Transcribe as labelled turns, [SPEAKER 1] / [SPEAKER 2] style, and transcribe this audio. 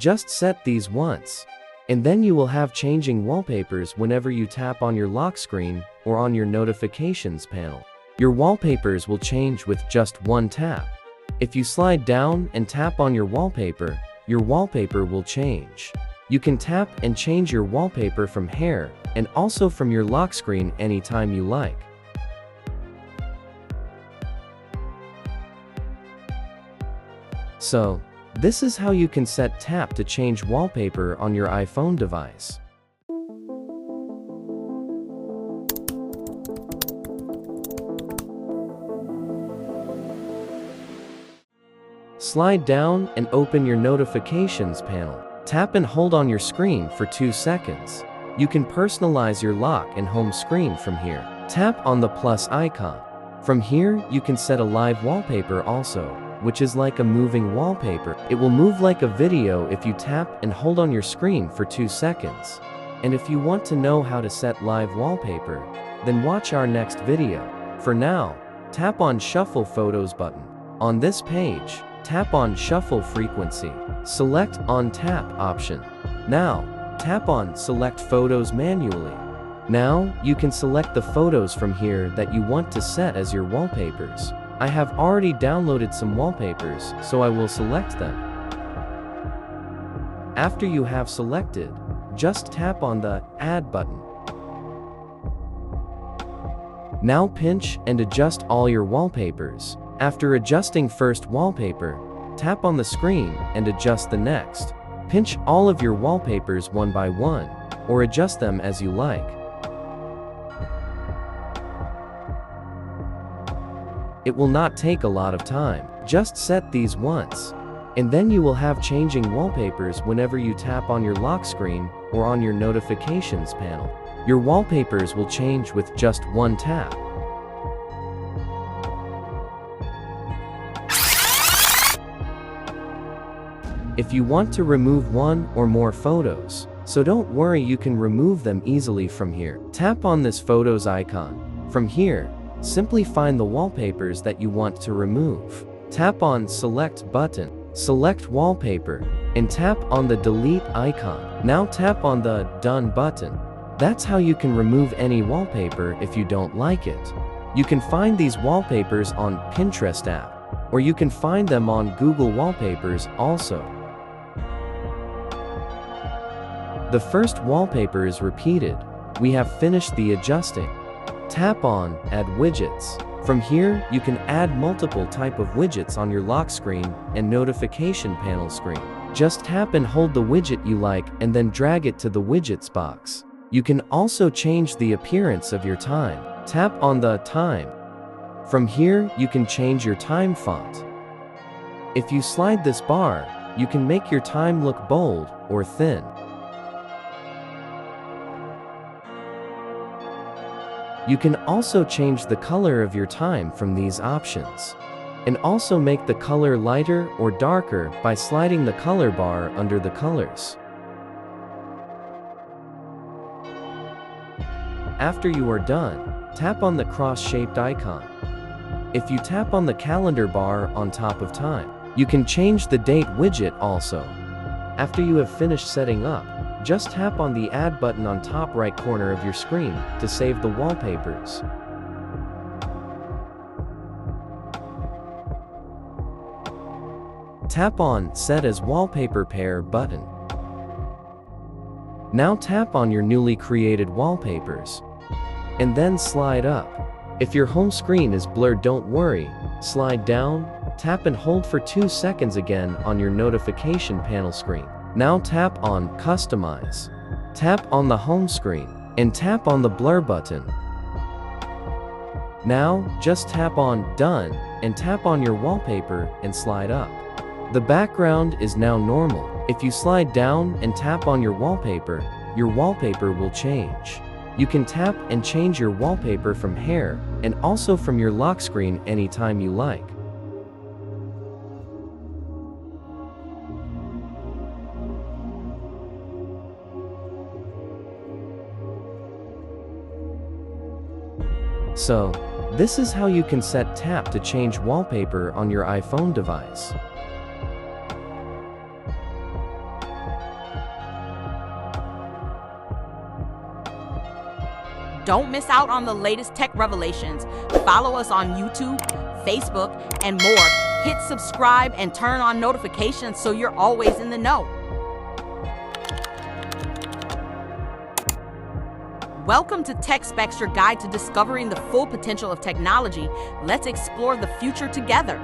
[SPEAKER 1] Just set these once, and then you will have changing wallpapers whenever you tap on your lock screen or on your notifications panel. Your wallpapers will change with just one tap. If you slide down and tap on your wallpaper will change. You can tap and change your wallpaper from here and also from your lock screen anytime you like. So, this is how you can set tap-to-change wallpaper on your iPhone device. Slide down and open your notifications panel. Tap and hold on your screen for 2 seconds. You can personalize your lock and home screen from here. Tap on the plus icon. From here, you can set a live wallpaper also, which is like a moving wallpaper. It will move like a video if you tap and hold on your screen for 2 seconds. And if you want to know how to set live wallpaper, then watch our next video. For now, tap on Shuffle Photos button. On this page, tap on Shuffle Frequency. Select On Tap option. Now, tap on Select Photos manually. Now, you can select the photos from here that you want to set as your wallpapers. I have already downloaded some wallpapers, so I will select them. After you have selected, just tap on the Add button. Now pinch and adjust all your wallpapers. After adjusting first wallpaper, tap on the screen and adjust the next. Pinch all of your wallpapers one by one, or adjust them as you like. It will not take a lot of time. Just set these once, and then you will have changing wallpapers whenever you tap on your lock screen or on your notifications panel. Your wallpapers will change with just one tap. If you want to remove one or more photos, so don't worry, you can remove them easily from here. Tap on this photos icon. From here, simply find the wallpapers that you want to remove. Tap on Select button, select wallpaper, and tap on the Delete icon. Now tap on the Done button. That's how you can remove any wallpaper if you don't like it. You can find these wallpapers on Pinterest app, or you can find them on Google Wallpapers also. The first wallpaper is repeated. We have finished the adjusting. Tap on Add Widgets. From here, you can add multiple type of widgets on your lock screen and notification panel screen. Just tap and hold the widget you like and then drag it to the widgets box. You can also change the appearance of your time. Tap on the Time. From here, you can change your time font. If you slide this bar, you can make your time look bold or thin. You can also change the color of your time from these options, and also make the color lighter or darker by sliding the color bar under the colors. After you are done, tap on the cross-shaped icon. If you tap on the calendar bar on top of time, you can change the date widget also. After you have finished setting up, just tap on the Add button on top right corner of your screen to save the wallpapers. Tap on Set as Wallpaper Pair button. Now tap on your newly created wallpapers, and then slide up. If your home screen is blurred, don't worry, slide down, tap and hold for 2 seconds again on your notification panel screen. Now tap on Customize. Tap on the home screen, and tap on the Blur button. Now, just tap on Done, and tap on your wallpaper and slide up. The background is now normal. If you slide down and tap on your wallpaper will change. You can tap and change your wallpaper from here, and also from your lock screen anytime you like. So, this is how you can set tap-to-change wallpaper on your iPhone device.
[SPEAKER 2] Don't miss out on the latest tech revelations. Follow us on YouTube, Facebook, and more. Hit subscribe and turn on notifications so you're always in the know. Welcome to Tech Specs, your guide to discovering the full potential of technology. Let's explore the future together.